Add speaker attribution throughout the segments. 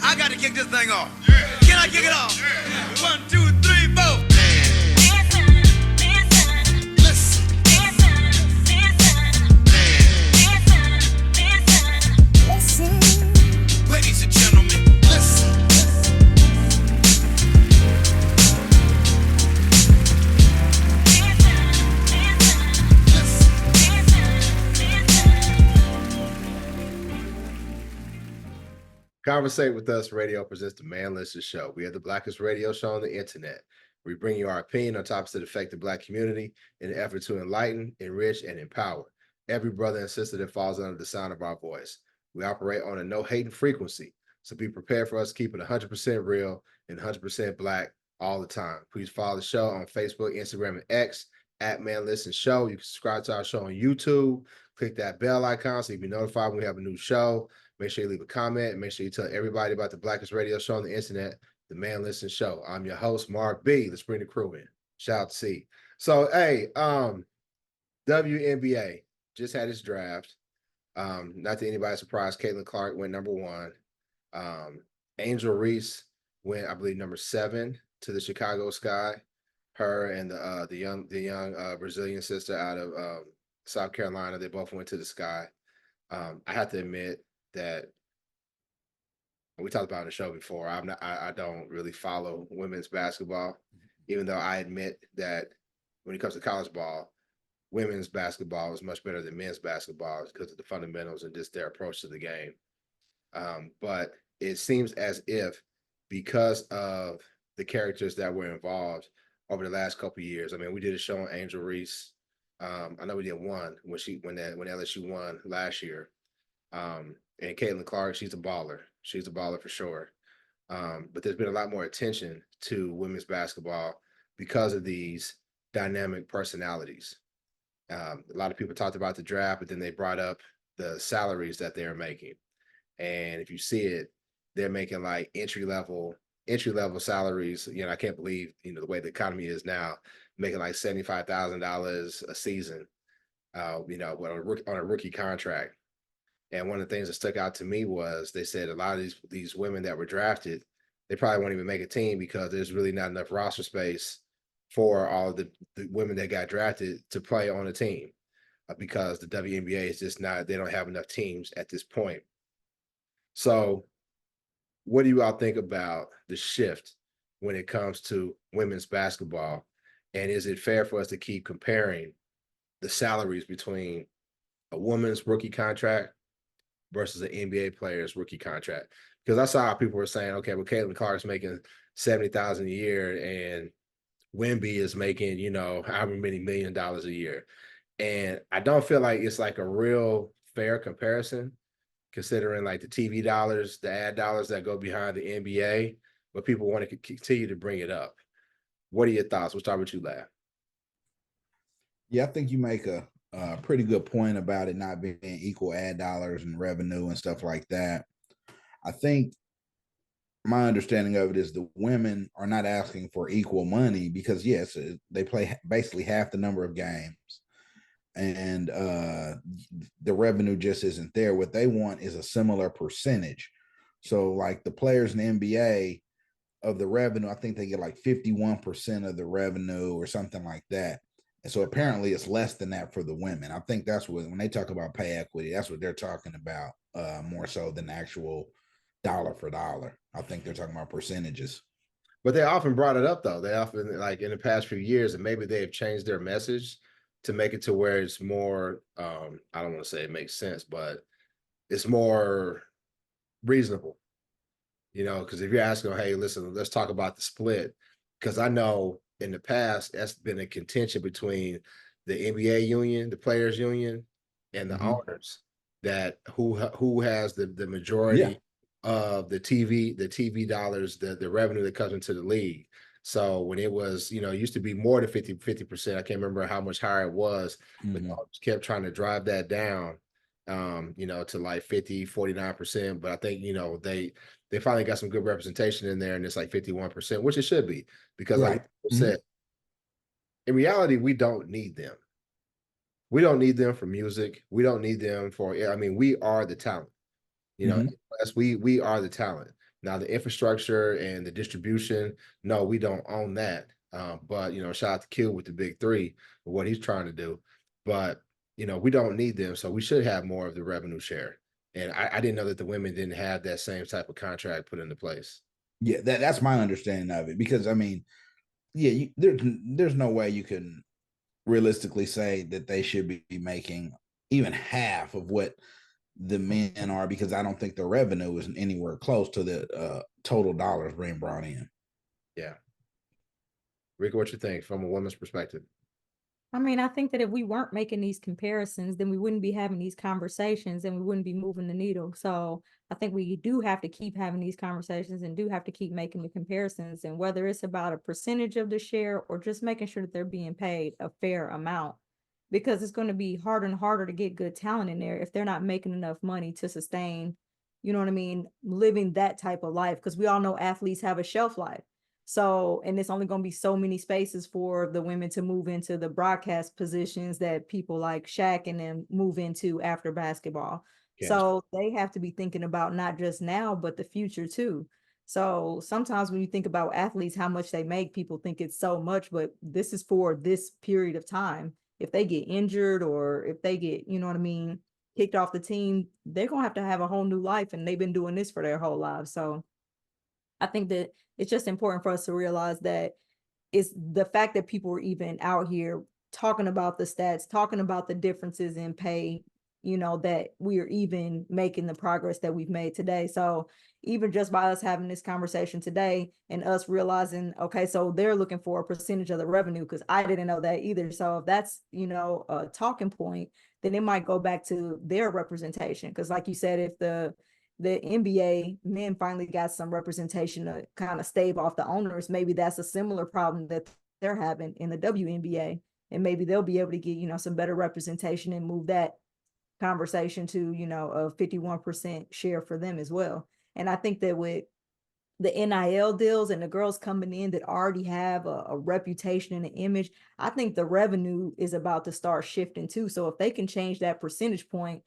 Speaker 1: I got to kick this thing off. Can I kick it off? 1, 2, 3, 4. Ladies and gentlemen, listen.
Speaker 2: Conversate with Us Radio presents the Manlistens Show. We are the blackest radio show on the internet. We bring you our opinion on topics that affect the Black community in an effort to enlighten, enrich, and empower every brother and sister that falls under the sound of our voice. We operate on a no-hating frequency, so be prepared for us to keep it 100% real and 100% Black all the time. Please follow the show on Facebook, Instagram, and X at Manlistens Show. You can subscribe to our show on YouTube. Click that bell icon so you'll be notified when we have a new show. Make sure you leave a comment and make sure you tell everybody about the blackest radio show on the internet, the Manlistens Show. I'm your host, Mark B. Let's bring the crew in. Shout out to C. So, hey, WNBA just had its draft. Not to anybody's surprise, nclark went number 1. Angel Reese went, I believe, number 7 to the Chicago Sky. Her and the young Brazilian sister out of South Carolina, they both went to the Sky. I have to admit that we talked about it on the show before. I don't really follow women's basketball, even though I admit that when it comes to college ball, women's basketball is much better than men's basketball because of the fundamentals and just their approach to the game. But it seems as if because of the characters that were involved over the last couple of years, I mean, we did a show on Angel Reese. I know we did one when LSU won last year. And nclark, she's a baller. She's a baller for sure. But there's been a lot more attention to women's basketball because of these dynamic personalities. A lot of people talked about the draft, but then they brought up the salaries that they're making. And if you see it, they're making like entry level salaries. You know, I can't believe, the way the economy is now, making like $75,000 a season, on a rookie contract. And one of the things that stuck out to me was they said a lot of these women that were drafted, they probably won't even make a team because there's really not enough roster space for all of the women that got drafted to play on a team because the WNBA is just not, they don't have enough teams at this point. So what do you all think about the shift when it comes to women's basketball? And is it fair for us to keep comparing the salaries between a woman's rookie contract versus an NBA player's rookie contract? Because I saw how people were saying, okay, well, nclark's making $70,000 a year and Wemby is making, however many $1 million a year. And I don't feel like it's like a real fair comparison, considering like the TV dollars, the ad dollars that go behind the NBA, but people want to continue to bring it up. What are your thoughts? We'll start with you, Lab.
Speaker 3: Yeah, I think you make a pretty good point about it not being equal ad dollars and revenue and stuff like that. I think my understanding of it is the women are not asking for equal money because, yes, they play basically half the number of games and the revenue just isn't there. What they want is a similar percentage. So like the players in the NBA of the revenue, I think they get like 51% of the revenue or something like that. And so apparently it's less than that for the women. I think that's what, when they talk about pay equity, that's what they're talking about more so than actual dollar for dollar. I think they're talking about percentages.
Speaker 2: But they often brought it up though. They often, like in the past few years, and maybe they've changed their message to make it to where it's more, I don't want to say it makes sense, but it's more reasonable. Because if you're asking, hey, listen, let's talk about the split. Because I know in the past, that's been a contention between the NBA union, the players union, and the owners, that who has the majority of the TV dollars, the revenue that comes into the league. So when it was, it used to be more than 50%. I can't remember how much higher it was, but kept trying to drive that down, to like 49%. But I think, they finally got some good representation in there, and it's like 51%, which it should be, because like you said, in reality, we don't need them. We don't need them for music. We don't need them for, we are the talent. We are the talent. Now the infrastructure and the distribution, no, we don't own that. But shout out to Q with the big three, what he's trying to do. But we don't need them, so we should have more of the revenue share. And I didn't know that the women didn't have that same type of contract put into place.
Speaker 3: Yeah, that's my understanding of it. Because I mean, yeah, there's no way you can realistically say that they should be making even half of what the men are, because I don't think the revenue is anywhere close to the total dollars being brought in.
Speaker 2: Yeah. Rico, what you think from a woman's perspective?
Speaker 4: I mean, I think that if we weren't making these comparisons, then we wouldn't be having these conversations and we wouldn't be moving the needle. So I think we do have to keep having these conversations and do have to keep making the comparisons. And whether it's about a percentage of the share or just making sure that they're being paid a fair amount, because it's going to be harder and harder to get good talent in there if they're not making enough money to sustain, you know what I mean, living that type of life. Because we all know athletes have a shelf life. So, and it's only going to be so many spaces for the women to move into the broadcast positions that people like Shaq and them move into after basketball.
Speaker 2: Yes.
Speaker 4: So they have to be thinking about not just now, but the future too. So sometimes when you think about athletes, how much they make, people think it's so much, but this is for this period of time. If they get injured or if they get, you know what I mean, kicked off the team, they're going to have a whole new life, and they've been doing this for their whole lives. So I think that it's just important for us to realize that it's the fact that people are even out here talking about the stats, talking about the differences in pay, that we are even making the progress that we've made today. So even just by us having this conversation today and us realizing, okay, so they're looking for a percentage of the revenue, because I didn't know that either. So if that's, a talking point, then it might go back to their representation. Because like you said, if the NBA men finally got some representation to kind of stave off the owners, maybe that's a similar problem that they're having in the WNBA. And maybe they'll be able to get, some better representation and move that conversation to, a 51% share for them as well. And I think that with the NIL deals and the girls coming in that already have a reputation and an image, I think the revenue is about to start shifting too. So if they can change that percentage point,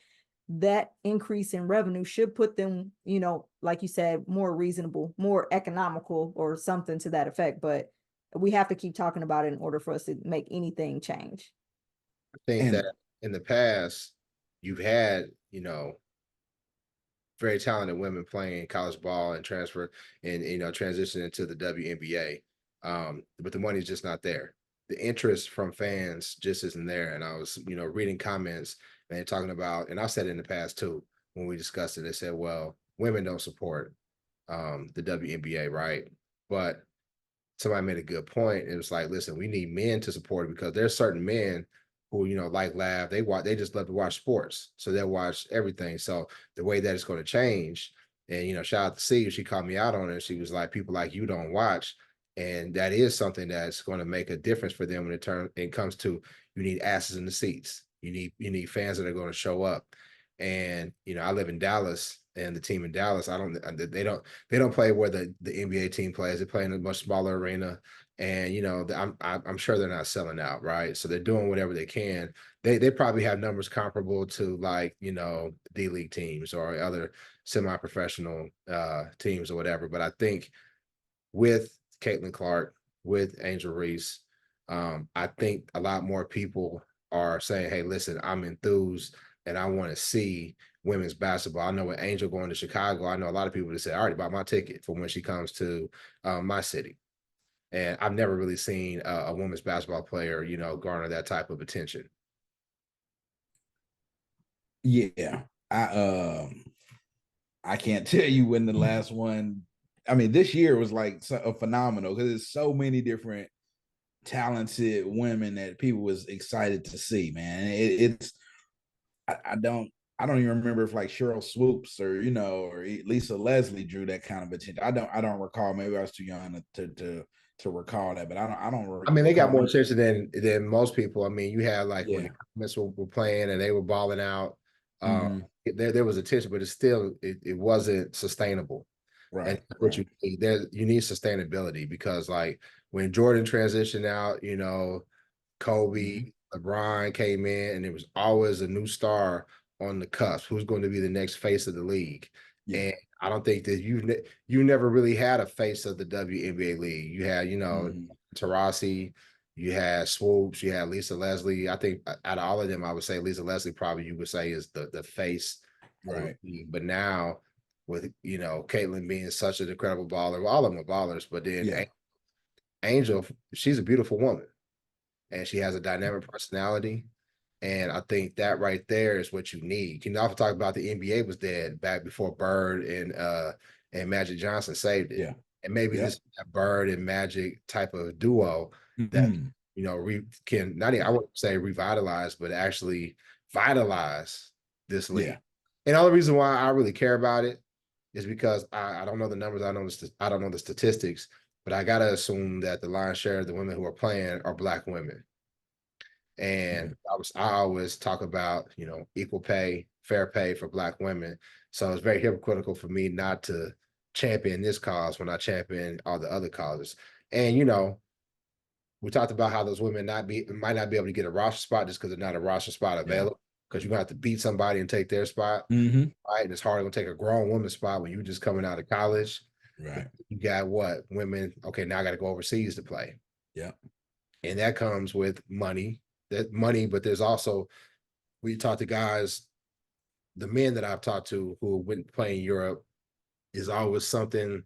Speaker 4: that increase in revenue should put them, like you said, more reasonable, more economical, or something to that effect. But we have to keep talking about it in order for us to make anything change.
Speaker 2: I think that
Speaker 3: And
Speaker 2: in the past, you've had, very talented women playing college ball and transfer and, transition into the WNBA. But the money's just not there. The interest from fans just isn't there. And I was, reading comments and talking about, and I've said it in the past too, when we discussed it, they said, well, women don't support the WNBA, right? But somebody made a good point. It was like, listen, we need men to support it, because there's certain men who, like laugh, they just love to watch sports. So they'll watch everything. So the way that it's going to change, and shout out to C, she called me out on it. She was like, people like you don't watch. And that is something that's going to make a difference for them when it comes to, you need asses in the seats. You need fans that are going to show up. And I live in Dallas, and the team in Dallas, they don't play where the NBA team plays. They play in a much smaller arena, and I'm sure they're not selling out, right? So they're doing whatever they can. They probably have numbers comparable to, like, D League teams or other semi-professional teams or whatever. But I think with Caitlin Clark, with Angel Reese, I think a lot more people are saying, hey, listen, I'm enthused and I want to see women's basketball. I know with Angel going to Chicago, I know a lot of people that say, I already bought my ticket for when she comes to my city. And I've never really seen a women's basketball player, garner that type of attention.
Speaker 3: yeah, I can't tell you when the last one. I mean, this year was like a phenomenal, because there's so many different talented women that people was excited to see. Man, it's I don't even remember if like Cheryl Swoops or or Lisa Leslie drew that kind of attention. I don't recall. Maybe I was too young to recall that, but I don't.
Speaker 2: I mean, they got more
Speaker 3: recall.
Speaker 2: attention than most people. I mean, you had like when the
Speaker 3: Yeah.
Speaker 2: Comets were playing and they were balling out.
Speaker 3: Mhm.
Speaker 2: There was attention, but it wasn't sustainable. And
Speaker 3: Right.
Speaker 2: what
Speaker 3: Right.
Speaker 2: you need sustainability, because like when Jordan transitioned out, Kobe,
Speaker 3: Mhm.
Speaker 2: LeBron came in, and it was always a new star on the cusp. Who's going to be the next face of the league?
Speaker 3: Yeah.
Speaker 2: And I don't think that you never really had a face of the WNBA league. You had, Tarasi, you had Swoops, you had Lisa Leslie. I think out of all of them, I would say Lisa Leslie probably you would say is the face of the
Speaker 3: Right.
Speaker 2: league. But now with Caitlin being such an incredible baller, well, all of them are ballers, but then
Speaker 3: Yeah.
Speaker 2: Angel, she's a beautiful woman and she has a dynamic personality. And I think that right there is what you need. You know, often talk about the NBA was dead back before Bird and Magic Johnson saved it.
Speaker 3: Yeah.
Speaker 2: And maybe
Speaker 3: Yep.
Speaker 2: this Bird and Magic type of duo that
Speaker 3: Mhm.
Speaker 2: can not even, I wouldn't say revitalize, but actually vitalize this league.
Speaker 3: Yeah.
Speaker 2: And the only reason why I really care about it is because I don't know the numbers, I don't know the statistics, but I gotta assume that the lion's share of the women who are playing are Black women. And I always talk about, equal pay, fair pay for Black women. So it's very hypocritical for me not to champion this cause when I champion all the other causes. And we talked about how those women might not be able to get a roster spot just because they're not a roster spot available. Because you're gonna have to beat somebody and take their spot.
Speaker 3: Mhm.
Speaker 2: Right. And it's hard to take a grown woman's spot when you're just coming out of college.
Speaker 3: Right.
Speaker 2: You got what? Women, okay, now I gotta go overseas to play.
Speaker 3: Yeah.
Speaker 2: And that comes with money. But there's also we talk to guys, the men that I've talked to who went play in Europe is always something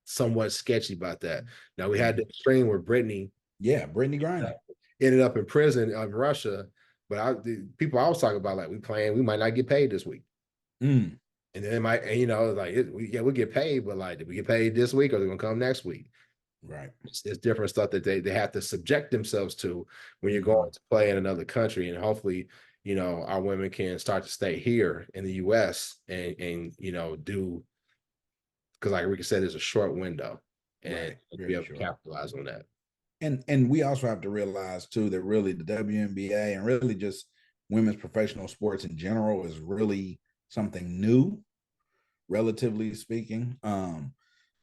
Speaker 2: somewhat sketchy about that. Now we had the stream where Brittany
Speaker 3: Yeah. Brittany Griner.
Speaker 2: ended up in prison in Russia, but the people I was talking about, like we might not get paid this week.
Speaker 3: Mm.
Speaker 2: And then it might, we'll get paid, but like, did we get paid this week or they're gonna come next week?
Speaker 3: Right.
Speaker 2: It's different stuff that they have to subject themselves to when you're going to play in another country. And hopefully, our women can start to stay here in the US and do, because like Rika said, there's a short window and be able to capitalize on that.
Speaker 3: And we also have to realize too that really the WNBA and really just women's professional sports in general is really something new, relatively speaking.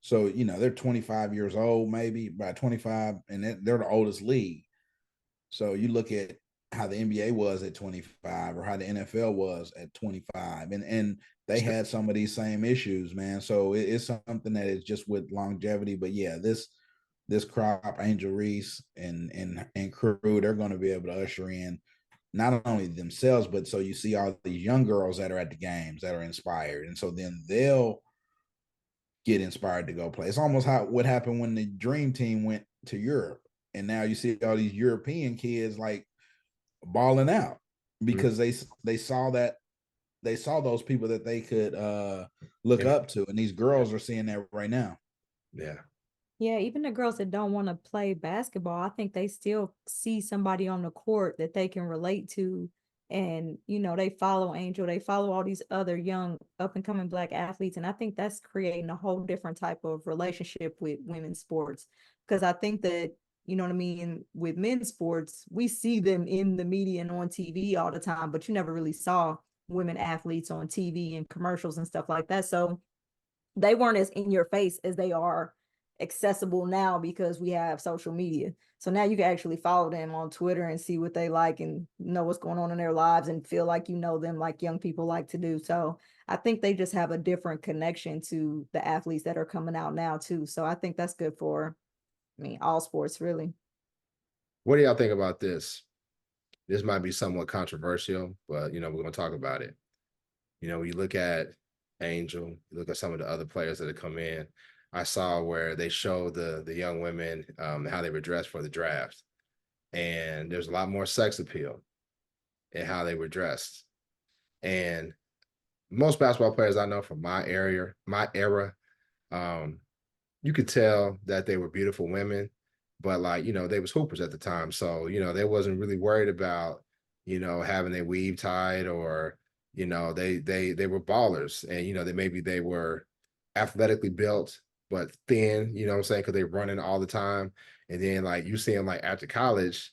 Speaker 3: So they're 25 years old, maybe by 25, and they're the oldest league. So you look at how the NBA was at 25 or how the NFL was at 25, and they had some of these same issues, man. So it's something that is just with longevity. But yeah, this crop, Angel Reese and crew, they're going to be able to usher in not only themselves, but so you see all these young girls that are at the games that are inspired, and so then they'll get inspired to go play. It's almost what happened when the Dream Team went to Europe, and now you see all these European kids like balling out because they saw those people that they could look up to, and these girls are seeing that right now.
Speaker 4: Yeah, even the girls that don't want to play basketball, I think they still see somebody on the court that they can relate to. And, they follow Angel, they follow all these other young up and coming Black athletes. And I think that's creating a whole different type of relationship with women's sports. Because I think that, you know what I mean, with men's sports, we see them in the media and on TV all the time, but you never really saw women athletes on TV and commercials and stuff like that. So they weren't as in your face as they are accessible now because we have social media. So now you can actually follow them on Twitter and see what they like and know what's going on in their lives and feel like you know them like young people like to do. So I think they just have a different connection to the athletes that are coming out now too. So I think that's good for, all sports really.
Speaker 2: What do y'all think about this? This might be somewhat controversial, but we're going to talk about it. When you look at Angel, you look at some of the other players that have come in. I saw where they show the young women how they were dressed for the draft, and there's a lot more sex appeal in how they were dressed. And most basketball players I know from my era, you could tell that they were beautiful women, but they was hoopers at the time, so they wasn't really worried about having their weave tied or they were ballers, and they were athletically built but thin, what I'm saying, because they're running all the time. And then you see them after college,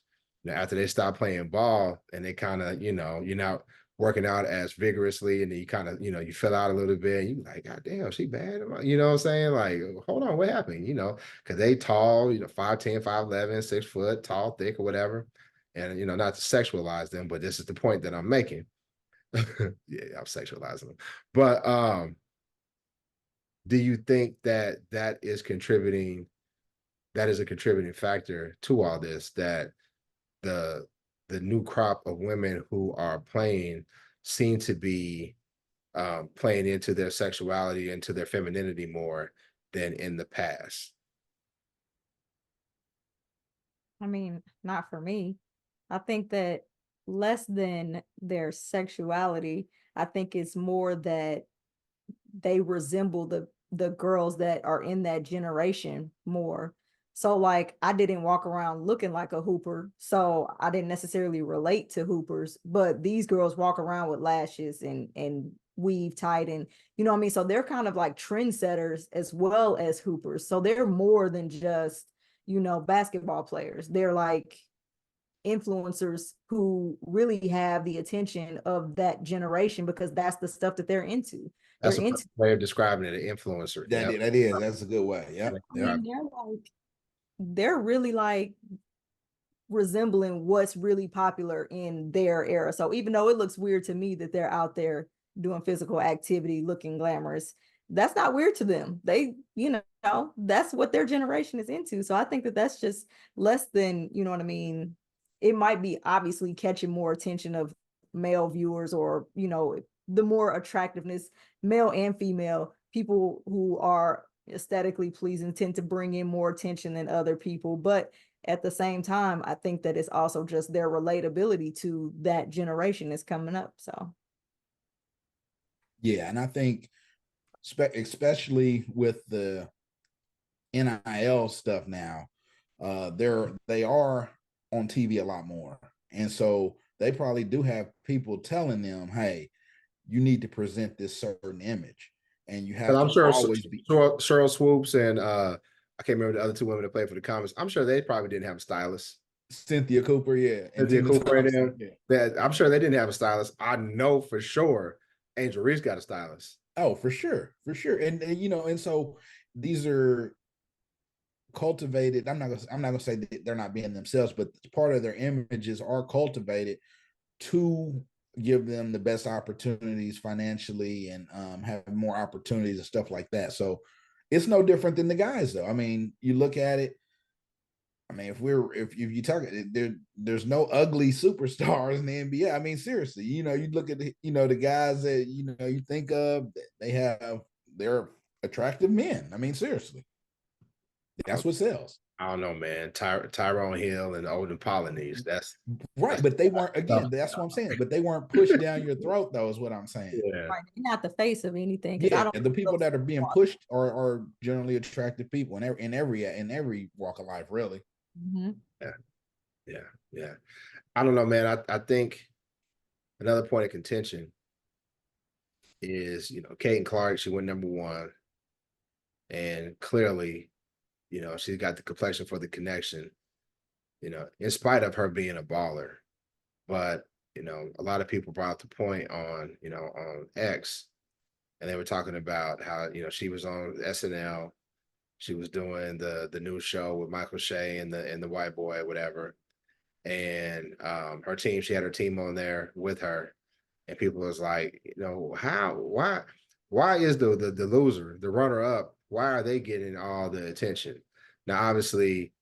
Speaker 2: after they stop playing ball and they kind of, you're not working out as vigorously, and then you kind of, you fill out a little bit and you like, God damn, she bad. You know what I'm saying? Like, hold on, what happened? Because they tall, 5'10, 5'11, 6 foot, tall, thick, or whatever. And not to sexualize them, but this is the point that I'm making. Yeah, I'm sexualizing them. But do you think that is contributing? That is a contributing factor to all this. That the new crop of women who are playing seem to be playing into their sexuality, into their femininity more than in the past.
Speaker 4: I mean, not for me. I think that less than their sexuality, I think it's more that they resemble the girls that are in that generation more. So like I didn't walk around looking like a hooper, so I didn't necessarily relate to hoopers, but these girls walk around with lashes and weave tight, and you know what I mean? So they're kind of like trendsetters as well as hoopers. So they're more than just, you know, basketball players. They're like influencers who really have the attention of that generation because that's the stuff that they're into. They're
Speaker 2: That's a
Speaker 4: into,
Speaker 2: way of describing it, an influencer.
Speaker 3: That
Speaker 2: Yep.
Speaker 3: that is that's a good way.
Speaker 2: Yeah.
Speaker 3: Yep.
Speaker 4: I mean, they're really like resembling what's really popular in their era. So even though it looks weird to me that they're out there doing physical activity, looking glamorous, that's not weird to them. They, you know, that's what their generation is into. So I think that that's just less than, you know what I mean? It might be obviously catching more attention of male viewers, or, you know, the more attractiveness, male and female, people who are aesthetically pleasing tend to bring in more attention than other people. But at the same time, I think that it's also just their relatability to that generation is coming up. So
Speaker 3: Yeah, and I think especially with the NIL stuff now, they are on TV a lot more, and so they probably do have people telling them, "Hey, you need to present this certain image, and you
Speaker 2: But
Speaker 3: have
Speaker 2: I'm
Speaker 3: to
Speaker 2: sure
Speaker 3: always be."
Speaker 2: Cheryl Swoops and I can't remember the other two women that played for the Comets. I'm sure they probably didn't have a stylist.
Speaker 3: Cynthia Cooper, yeah, and
Speaker 2: Cynthia
Speaker 3: Tina
Speaker 2: Cooper and
Speaker 3: Thompson,
Speaker 2: them.
Speaker 3: yeah.
Speaker 2: That I'm sure they didn't have a stylist. I know for sure Angel Reese got a stylist.
Speaker 3: Oh, for sure, and you know, and so these are cultivated. I'm not gonna say that they're not being themselves, but part of their images are cultivated to give them the best opportunities financially and have more opportunities and stuff like that. So it's no different than the guys, though. I mean, you look at it. I mean, if you talk, there's no ugly superstars in the NBA. I mean, seriously, you know, you look at the guys that you think of, they're attractive men. I mean, seriously, that's what sells.
Speaker 2: I don't know, man. Tyrone Hill and Olden Polynice.
Speaker 3: Right, but they weren't, again, that's what I'm saying. But they weren't pushed down your throat, though, is what I'm saying.
Speaker 2: Yeah.
Speaker 4: right, they're not the face of anything because I
Speaker 3: Yeah,
Speaker 4: don't
Speaker 3: the people
Speaker 4: those
Speaker 3: that are being pushed are generally attractive people in every walk of life, really.
Speaker 4: Mhm.
Speaker 2: Yeah. Yeah. Yeah. I don't know, man. I think another point of contention is, Kate and Clark, she went number one. And clearly, she's got the complexion for the connection, in spite of her being a baller. But, a lot of people brought up the point on X, and they were talking about how, she was on SNL. She was doing the new show with Michael Shea and the white boy, whatever. And her team, she had her team on there with her. And people was like, why is the loser, the runner up, why are they getting all the attention? Now, obviously,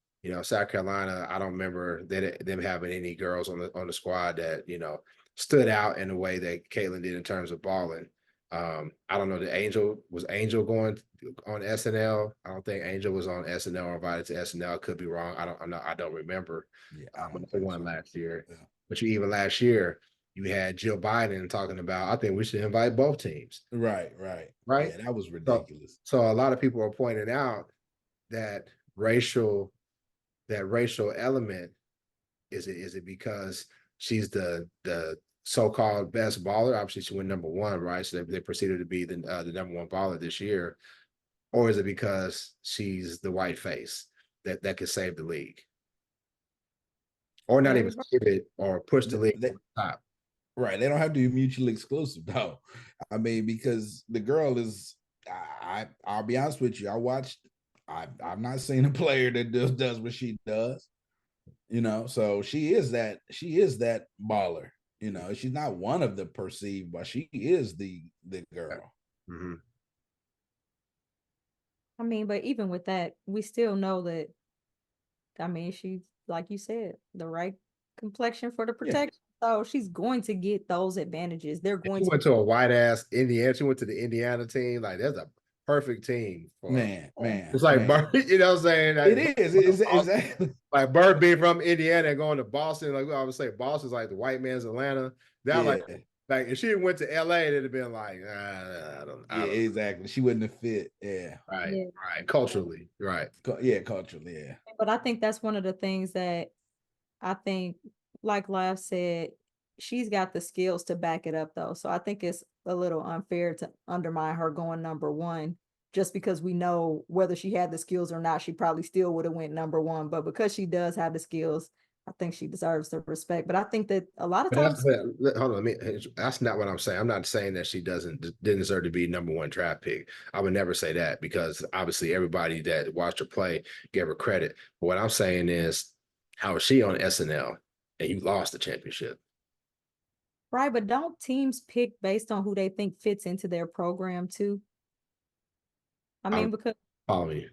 Speaker 2: South Carolina, I don't remember them having any girls on the squad that stood out in the way that Caitlin did in terms of balling. I don't know. Was Angel going on SNL? I don't think Angel was on SNL or invited to SNL. Could be wrong. I don't remember.
Speaker 3: Yeah, I don't
Speaker 2: They
Speaker 3: think
Speaker 2: won
Speaker 3: so.
Speaker 2: last year,
Speaker 3: Yeah.
Speaker 2: but even last year you had Jill Biden talking about, I think we should invite both teams.
Speaker 3: Right.
Speaker 2: Right.
Speaker 3: Yeah, that was ridiculous.
Speaker 2: So a lot of people are pointing out that racial element. Is it because she's the so-called best baller? Obviously, she went number one, right? So they proceeded to be the number one baller this year, or is it because she's the white face that could save the league, or not even save it, or push the league to the top?
Speaker 3: Right. They don't have to be mutually exclusive, though. I mean, because the girl is, I'll be honest with you. I've not seen a player that does what she does. So she is that baller. She's not one of the perceived, but she is the girl.
Speaker 2: Mm-hmm.
Speaker 4: I mean, but even with that, we still know that, I mean, she's, like you said, the right complexion for the
Speaker 3: Yeah.
Speaker 4: protection. So she's going to get those advantages. They're
Speaker 2: If
Speaker 4: going
Speaker 2: she
Speaker 4: to
Speaker 2: went to a white ass Indiana. She went to the Indiana team. Like that's a perfect team for.
Speaker 3: Man.
Speaker 2: It's like
Speaker 3: man.
Speaker 2: Bird, you know what I'm saying? Like,
Speaker 3: It is exactly.
Speaker 2: like Bird being from Indiana and going to Boston. Like we always say, Boston's like the white man's Atlanta. That
Speaker 3: Yeah.
Speaker 2: like if she went to LA, it'd have been like, I don't
Speaker 3: Yeah, exactly. She wouldn't have fit. Yeah.
Speaker 2: right,
Speaker 4: Yeah.
Speaker 2: right. Culturally, right.
Speaker 3: Yeah, culturally, yeah.
Speaker 4: But I think that's one of the things that I think, like Lav said, she's got the skills to back it up though. So I think it's a little unfair to undermine her going number one just because we know whether she had the skills or not, she probably still would have went number one. But because she does have the skills, I think she deserves the respect. But I think that a lot of
Speaker 2: But
Speaker 4: times,
Speaker 2: hold on, that's not what I'm saying. I'm not saying that she didn't deserve to be number one draft pick. I would never say that because obviously everybody that watched her play gave her credit. But what I'm saying is, how is she on SNL and you lost the championship?
Speaker 4: right? But don't teams pick based on who they think fits into their program too? I mean, because
Speaker 2: Follow me.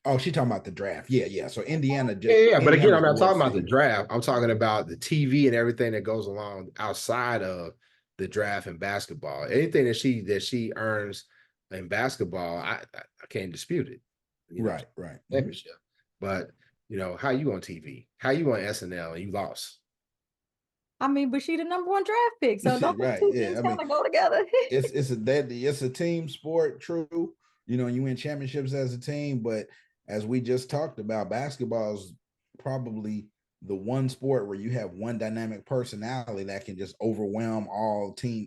Speaker 3: Oh, she talking about the draft. Yeah. So Indiana just
Speaker 2: Yeah. But again,
Speaker 3: Indiana's
Speaker 2: I'm not
Speaker 3: the
Speaker 2: talking
Speaker 3: one
Speaker 2: about the
Speaker 3: seed.
Speaker 2: draft. I'm talking about the TV and everything that goes along outside of the draft and basketball. Anything that she earns in basketball, I can't dispute it. You know,
Speaker 3: Right.
Speaker 2: championship. But how you on TV? How you on SNL and you lost?
Speaker 4: I mean, but she the number one draft pick. So don't the
Speaker 3: Right.
Speaker 4: two
Speaker 3: Yeah.
Speaker 4: things
Speaker 3: I
Speaker 4: kind
Speaker 3: mean,
Speaker 4: of go together?
Speaker 3: it's a team sport, true. You win championships as a team, but as we just talked about, basketball is probably the one sport where you have one dynamic personality that can just overwhelm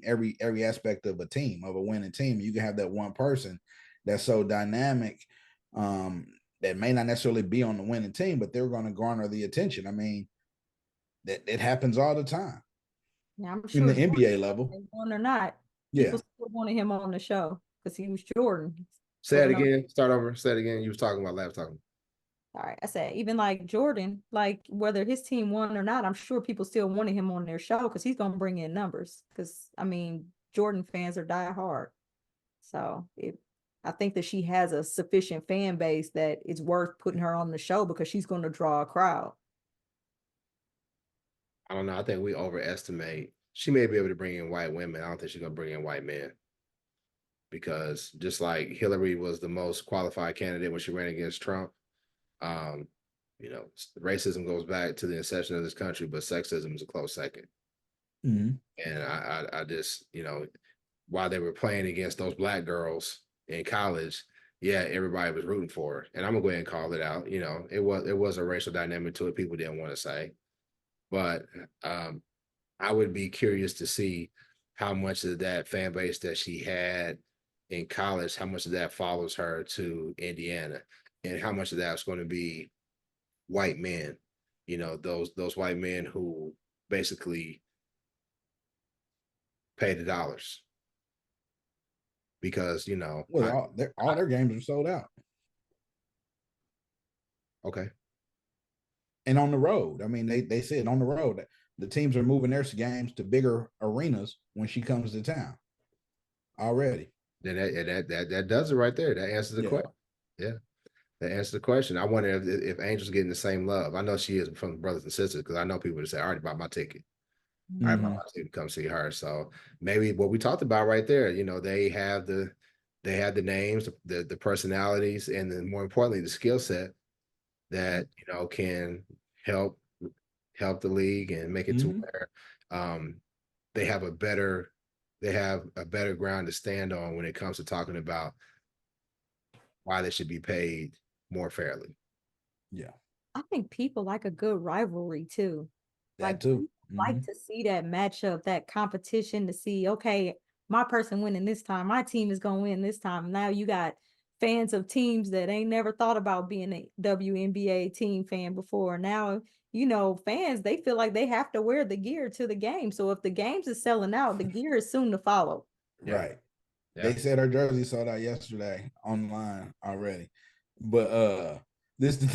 Speaker 3: every aspect of a team, of a winning team. You can have that one person that's so dynamic, that may not necessarily be on the winning team, but they're going to garner the attention. I mean, that it happens all the time
Speaker 4: Yeah, I'm
Speaker 3: in
Speaker 4: sure
Speaker 3: the
Speaker 4: Jordan,
Speaker 3: NBA level.
Speaker 4: won or not,
Speaker 3: Yeah.
Speaker 4: people still wanted him on the show because he was Jordan.
Speaker 2: Say it again. Start over. Say it again. You was talking about laptop.
Speaker 4: All right, I said even like Jordan, like whether his team won or not, I'm sure people still wanted him on their show because he's gonna bring in numbers. Because I mean, Jordan fans are die hard, so I think that she has a sufficient fan base that it's worth putting her on the show because she's going to draw a crowd.
Speaker 2: I don't know. I think we overestimate. She may be able to bring in white women. I don't think she's gonna bring in white men because just like Hillary was the most qualified candidate when she ran against Trump, um, racism goes back to the inception of this country, but sexism is a close second.
Speaker 3: Mm-hmm.
Speaker 2: And I just, while they were playing against those black girls in college, yeah, everybody was rooting for her. And I'm gonna go ahead and call it out. It was a racial dynamic to it. People didn't want to say, but I would be curious to see how much of that fan base that she had in college, how much of that follows her to Indiana, and how much of that's going to be white men. Those white men who basically pay the dollars because
Speaker 3: Well, all their games are sold out.
Speaker 2: Okay.
Speaker 3: And on the road. I mean, they said on the road, the teams are moving their games to bigger arenas when she comes to town already.
Speaker 2: Then that does it right there. That answers the question. Yeah. That answers the question. I wonder if Angel's getting the same love. I know she is from brothers and sisters because I know people that say, I already bought my ticket. I already bought my ticket to come see her. So maybe what we talked about right there, they have the names, the personalities, and then more importantly, the skill set that can help the league and make it to where they have a better ground to stand on when it comes to talking about why they should be paid more fairly.
Speaker 3: Yeah.
Speaker 4: I think people like a good rivalry too.
Speaker 3: That too.
Speaker 4: Like to see that matchup, that competition, to see, okay, my person winning this time, my team is gonna win this time. Now you got fans of teams that ain't never thought about being a WNBA team fan before. Now, fans, they feel like they have to wear the gear to the game. So if the games is selling out, the gear is soon to follow.
Speaker 3: Right.
Speaker 2: Yeah.
Speaker 3: They said her jersey sold out yesterday online already. But this the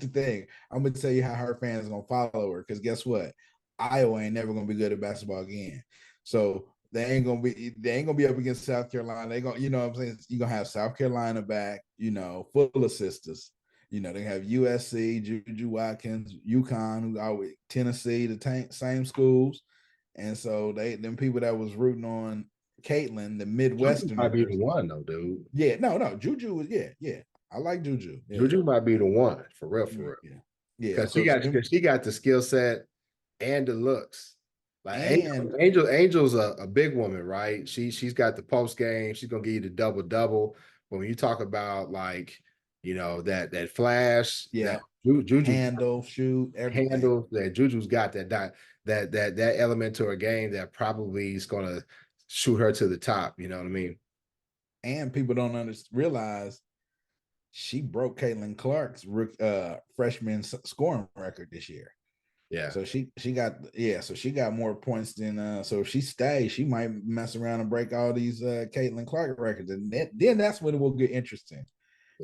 Speaker 3: thing. I'm gonna tell you how her fans are gonna follow her, because guess what? Iowa ain't never gonna be good at basketball again. So they ain't gonna be up against South Carolina. They gonna, you know what I'm saying? You're gonna have South Carolina back, you know, full of sisters. You know, they have USC, Juju Watkins, UConn, who always Tennessee, the same schools. And so them people that was rooting on Caitlin, the
Speaker 2: Juju might be
Speaker 3: Midwesterners.
Speaker 2: the one though, dude.
Speaker 3: Yeah, no, Juju was yeah. I like Juju. Yeah.
Speaker 2: Juju might be the one for real.
Speaker 3: Yeah.
Speaker 2: Because she got the skill set and the looks. Like
Speaker 3: and
Speaker 2: Angel's a big woman, right? She's got the post game. She's gonna give you the double. But when you talk about like, you know, that flash,
Speaker 3: yeah,
Speaker 2: that Juju
Speaker 3: handle, shoot, everything.
Speaker 2: handle, that Juju's got that element to her game that probably is gonna shoot her to the top. You know what I mean?
Speaker 3: And people don't realize she broke Caitlin Clark's freshman scoring record this year.
Speaker 2: Yeah.
Speaker 3: So she got more points than so if she stays, she might mess around and break all these Caitlin Clark records. And then that's when it will get interesting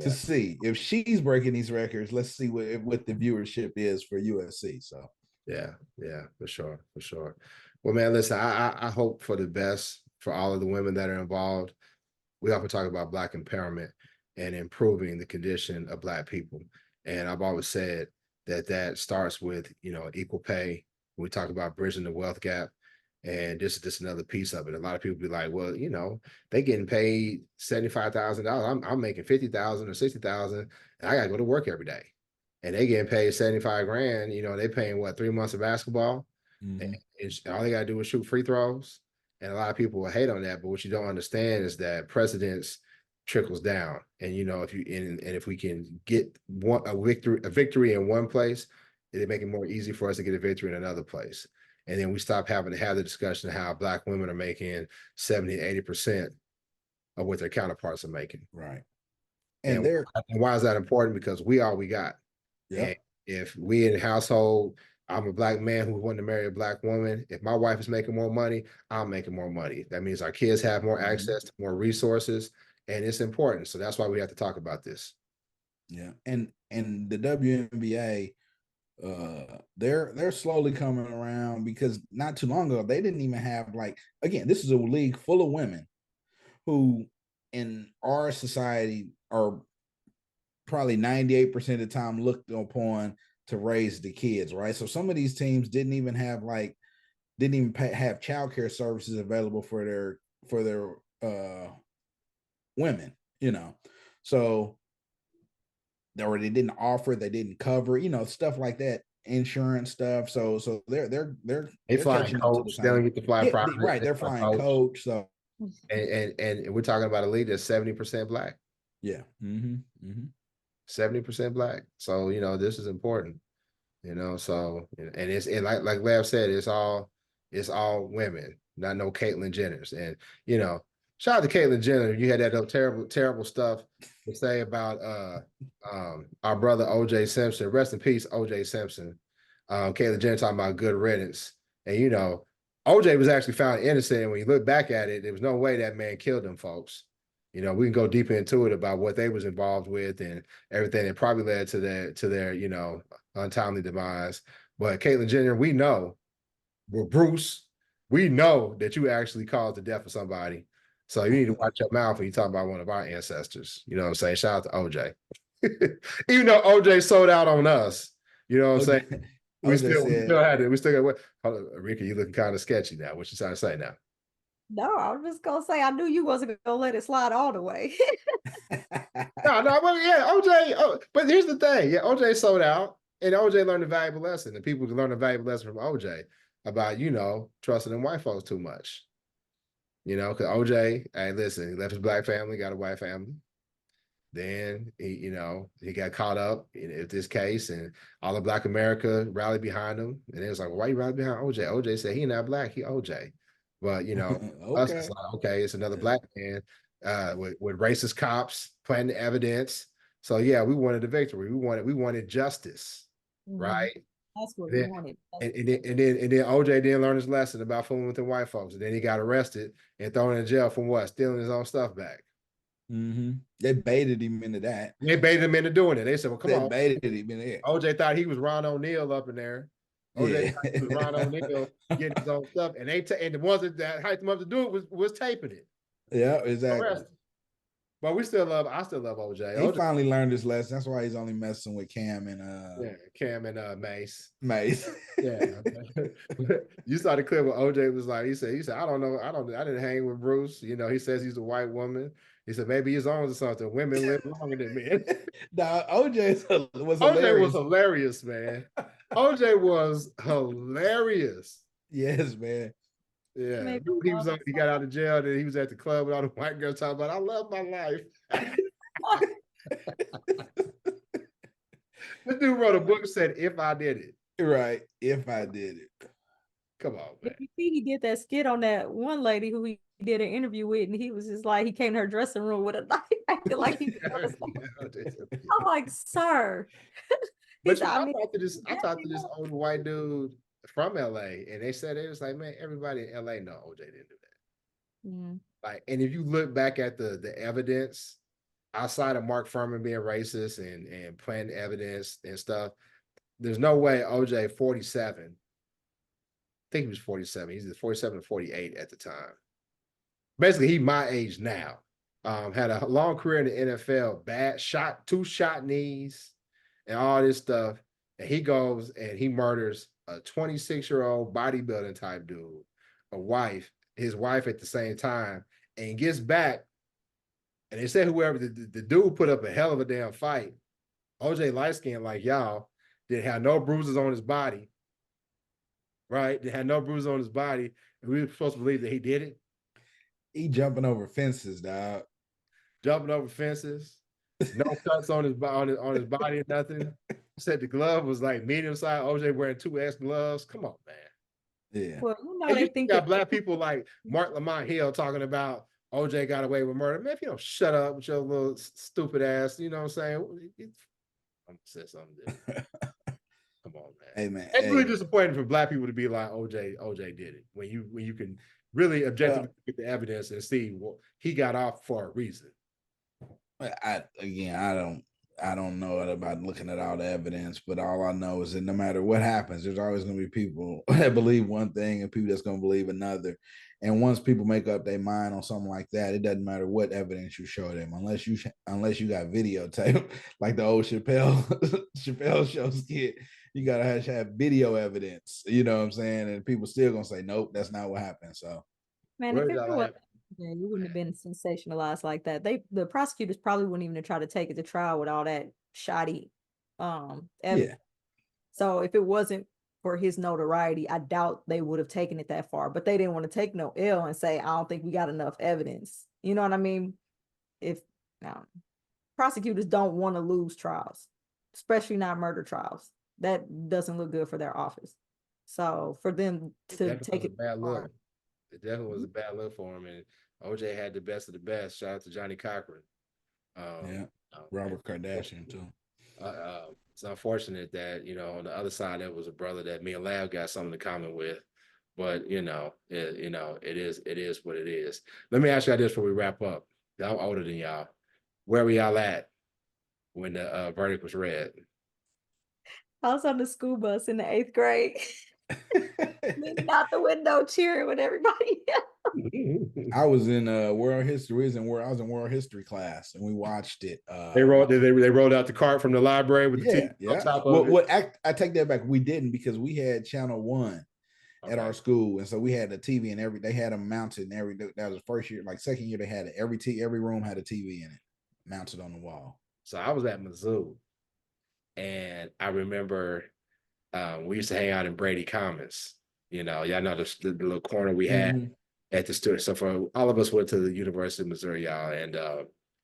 Speaker 3: to see if she's breaking these records. Let's see what the viewership is for USC. So
Speaker 2: yeah, for sure. Well, man, listen, I hope for the best for all of the women that are involved. We often talk about Black empowerment and improving the condition of Black people. And I've always said that starts with, you know, equal pay. We talk about bridging the wealth gap. And this is just another piece of it. A lot of people be like, well, you know, they getting paid $75,000. I'm making 50,000 or 60,000, and I gotta go to work every day. And they getting paid 75 grand. You know, they paying what, 3 months of basketball, and all they gotta do is shoot free throws. And a lot of people will hate on that, but what you don't understand is that precedence trickles down. And you know, if we can get a victory in one place, it'll make it more easy for us to get a victory in another place. And then we stop having to have the discussion of how Black women are making 70-80% of what their counterparts are making.
Speaker 3: Right.
Speaker 2: And why is that important? Because we all we got.
Speaker 3: Yeah.
Speaker 2: If we in the household, I'm a Black man who wanted to marry a Black woman. If my wife is making more money, I'm making more money. That means our kids have more access to more resources, and it's important. So that's why we have to talk about this.
Speaker 3: Yeah. And the WNBA, they're slowly coming around, because not too long ago they didn't even have, like, again, this is a league full of women who in our society are probably 98% of the time looked upon to raise the kids, right? So some of these teams didn't even have have childcare services available for their women, you know. So they didn't offer, they didn't cover, you know, stuff like that, insurance stuff. So they're
Speaker 2: flying coach. They don't get to fly private.
Speaker 3: Right, they're flying coach. So
Speaker 2: and we're talking about a league that's 70% Black.
Speaker 3: Yeah.
Speaker 2: 70% Black. So, you know, this is important, you know. So, and it's like Lev said, it's all women, not no Caitlyn Jenners. And, you know, shout out to Caitlyn Jenner. You had that terrible stuff to say about our brother OJ Simpson. Rest in peace, OJ Simpson. Caitlyn Jenner talking about good riddance. And, you know, OJ was actually found innocent. And when you look back at it, there was no way that man killed them folks. You know, we can go deeper into it about what they was involved with and everything that probably led to their, you know, untimely demise. But Caitlyn Jenner, we know, well, Bruce, we know that you actually caused the death of somebody. So you need to watch your mouth when you talk about one of our ancestors. You know what I'm saying? Shout out to OJ. Even though OJ sold out on us, you know what I'm saying? We still got hold on, Rika, you looking kind of sketchy now. What you trying to say now?
Speaker 4: No, I'm just gonna say I knew you wasn't gonna let it slide all the way.
Speaker 2: No, well, yeah, OJ. But here's the thing, yeah, OJ sold out, and OJ learned a valuable lesson, and people can learn a valuable lesson from OJ about, you know, trusting them white folks too much. You know, because OJ, hey, listen, he left his Black family, got a white family. Then he got caught up in this case, and all of Black America rallied behind him. And it was like, well, why you rallied behind OJ? OJ said he not Black, he OJ. But you know, us, it's like, okay, it's another Black man with racist cops planting evidence. So yeah, we wanted the victory. We wanted justice, right?
Speaker 4: That's what we wanted.
Speaker 2: And then OJ didn't learn his lesson about fooling with the white folks, and then he got arrested and thrown in jail for what? Stealing his own stuff back.
Speaker 3: They baited him into that.
Speaker 2: They baited him into doing it. They said, well, come on.
Speaker 3: They baited him into it.
Speaker 2: OJ thought he was Ron O'Neal up in there. OJ
Speaker 3: Yeah.
Speaker 2: was Ron O'Neal getting his own stuff, and and the ones that hyped him up to do it was taping it.
Speaker 3: Yeah, exactly.
Speaker 2: Arrested. But I still love OJ.
Speaker 3: He finally learned his lesson. That's why he's only messing with Cam and
Speaker 2: Cam and Mace.
Speaker 3: Mace.
Speaker 2: Yeah. You saw the clip where OJ was like, he said, I don't know, I didn't hang with Bruce. He says he's a white woman. He said maybe he's on to something. Women live longer than men.
Speaker 3: Nah, OJ was
Speaker 2: OJ was hilarious, man. OJ was hilarious.
Speaker 3: Yes, man.
Speaker 2: Yeah, he got out of jail, and he was at the club with all the white girls talking about, I love my life. This dude wrote a book and said, if I did it.
Speaker 3: Right. If I did it.
Speaker 2: Come on, man.
Speaker 4: You see, he did that skit on that one lady who he did an interview with, and he was just like, he came to her dressing room with a knife. I feel like he was I'm like, sir.
Speaker 2: But I talked to this old white dude from LA, and they said, it was like, man, everybody in LA know OJ didn't do that.
Speaker 4: Mm.
Speaker 2: Like, and if you look back at the evidence outside of Mark Furman being racist and planting evidence and stuff, there's no way OJ 47. I think he was 47. He's 47 or 48 at the time. Basically, he's my age now. Had a long career in the NFL, two shot knees and all this stuff. And he goes and he murders a 26-year-old bodybuilding type dude, his wife at the same time, and gets back. And they said whoever the dude put up a hell of a damn fight. OJ light skinned like y'all, didn't have no bruises on his body. Right? They had no bruises on his body. And we were supposed to believe that he did it.
Speaker 3: He jumping over fences, dog.
Speaker 2: Jumping over fences. No cuts on his body or nothing. Said the glove was like medium size. OJ wearing 2X gloves. Come on, man.
Speaker 3: Yeah.
Speaker 4: Well,
Speaker 2: They think got black people like Mark Lamont Hill talking about OJ got away with murder. Man, if you don't shut up with your little stupid ass, you know what I'm saying? I'm gonna say something different. Come on, man.
Speaker 3: Hey, man.
Speaker 2: It's really disappointing for black people to be like OJ did it when you can really objectively look at the evidence and see he got off for a reason.
Speaker 3: I don't know about looking at all the evidence, but all I know is that no matter what happens, there's always going to be people that believe one thing and people that's going to believe another. And once people make up their mind on something like that, it doesn't matter what evidence you show them, unless you got videotape, like the old Chappelle show skit. You gotta have video evidence. You know what I'm saying? And people still gonna say, nope, that's not what happened. So,
Speaker 4: man, if it was, you wouldn't have been sensationalized like that. The prosecutors probably wouldn't even have tried to take it to trial with all that shoddy evidence.
Speaker 3: Yeah.
Speaker 4: So if it wasn't for his notoriety, I doubt they would have taken it that far. But they didn't want to take no L and say, I don't think we got enough evidence. You know what I mean? Prosecutors don't want to lose trials, especially not murder trials. That doesn't look good for their office. So for them to take it
Speaker 2: bad look. It definitely was a bad look for him. And OJ had the best of the best. Shout out to Johnny Cochran.
Speaker 3: Robert Kardashian too.
Speaker 2: It's unfortunate that, on the other side, there was a brother that me and Lab got something in common with. But, it is what it is. Let me ask y'all this before we wrap up. I'm older than y'all. Where were y'all at when the verdict was read?
Speaker 4: I was on the school bus in the 8th grade. Leaning out the window cheering with everybody else.
Speaker 3: I was in world history. I was in world history class and we watched it.
Speaker 2: They rolled out the cart from the library with the TV on top of it.
Speaker 3: I take that back. We didn't, because we had Channel 1 at our school, and so we had a TV and they had them mounted in every. That was the first year. Like second year, they had it. Every room had a TV in it, mounted on the wall.
Speaker 2: So I was at Mizzou, and I remember we used to hang out in Brady Commons. Y'all know the little corner we had at the studio. So for all of us went to the University of Missouri, y'all, and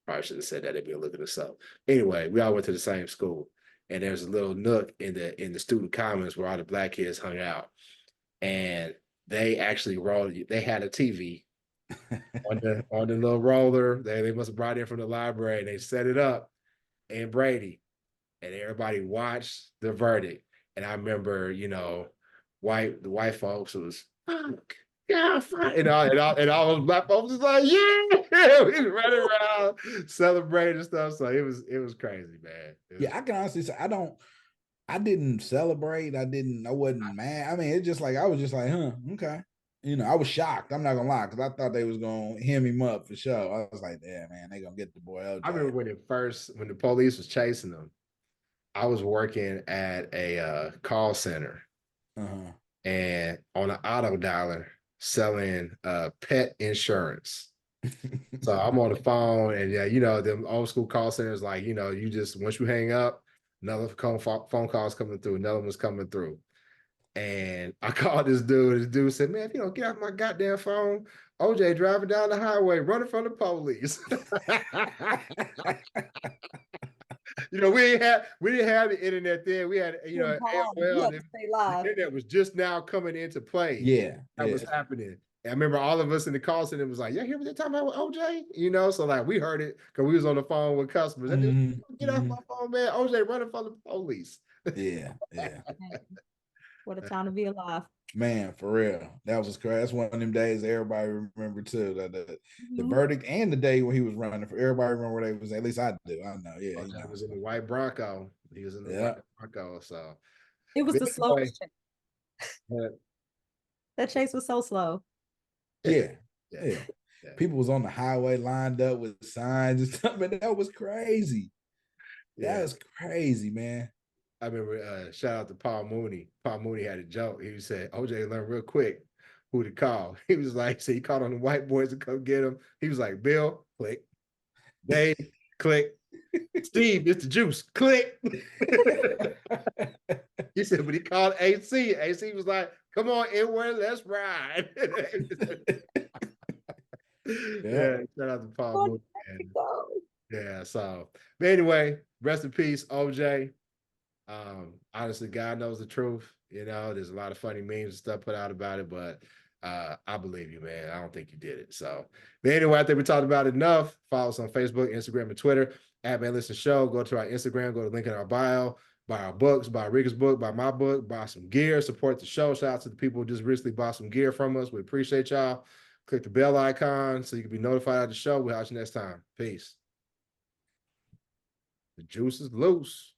Speaker 2: probably should have said that. They'd be looking us up. Anyway, we all went to the same school, and there's a little nook in the student commons where all the black kids hung out, and they actually they had a TV on the little roller. They must have brought it in from the library, and they set it up in Brady, and everybody watched the verdict. And I remember, the white folks was, yeah, and all those black folks was like, yeah, we was running around celebrating and stuff. So it was crazy, man.
Speaker 3: I can honestly say I didn't celebrate. I wasn't mad. I mean, it's just like I was just like, huh, okay. You know, I was shocked. I'm not gonna lie, because I thought they was gonna hem him up for sure. I was like, yeah, man, they gonna get the boy LJ.
Speaker 2: I remember when the police was chasing them, I was working at a call center
Speaker 3: Uh-huh.
Speaker 2: and on an auto dialer selling pet insurance. So I'm on the phone, and yeah, you know, them old school call centers, like, you know, you just once you hang up, another phone call's coming through, another one's coming through. And I called this dude. This dude said, "Man, if you don't get off my goddamn phone, OJ driving down the highway, running from the police." You know, we didn't have the internet then. We had, you know,
Speaker 4: You
Speaker 2: AOL.
Speaker 4: had to stay live.
Speaker 2: The internet was just now coming into play.
Speaker 3: Yeah.
Speaker 2: That was happening. And I remember all of us in the call center was like, "Yeah, hear what they're talking about with OJ?" You know, so like we heard it because we was on the phone with customers. And get off my phone, man. OJ running from the police.
Speaker 3: Yeah.
Speaker 4: What a time to be alive.
Speaker 3: Man, for real. That was crazy. That's one of them days everybody remember too. The verdict and the day when he was running for everybody remember where they was. At least I do. I know. Yeah.
Speaker 2: He was in the white Bronco. He was in the white Bronco. So
Speaker 4: it was the slowest
Speaker 2: chase.
Speaker 4: That chase was so slow.
Speaker 3: Yeah. People was on the highway lined up with signs and stuff, and that was crazy. That was crazy, man.
Speaker 2: I remember shout out to Paul Mooney. Paul Mooney had a joke. He said, OJ learned real quick who to call. He was like, so he called on the white boys to come get him. He was like, Bill, click. Dave, click. Steve, it's the juice. Click. He said, but he called AC. AC was like, come on, Edward, let's ride. Shout out to Paul Mooney. Yeah, so but anyway, rest in peace, OJ. Honestly, God knows the truth. You know, there's a lot of funny memes and stuff put out about it, but I believe you, man. I don't think you did it. So, but anyway, I think we talked about it enough. Follow us on Facebook, Instagram, and Twitter at Man Listen Show. Go to our Instagram, go to the link in our bio, buy our books, buy Rika's book, buy my book, buy some gear, support the show. Shout out to the people who just recently bought some gear from us. We appreciate y'all. Click the bell icon so you can be notified of the show. We'll catch you next time. Peace. The juice is loose.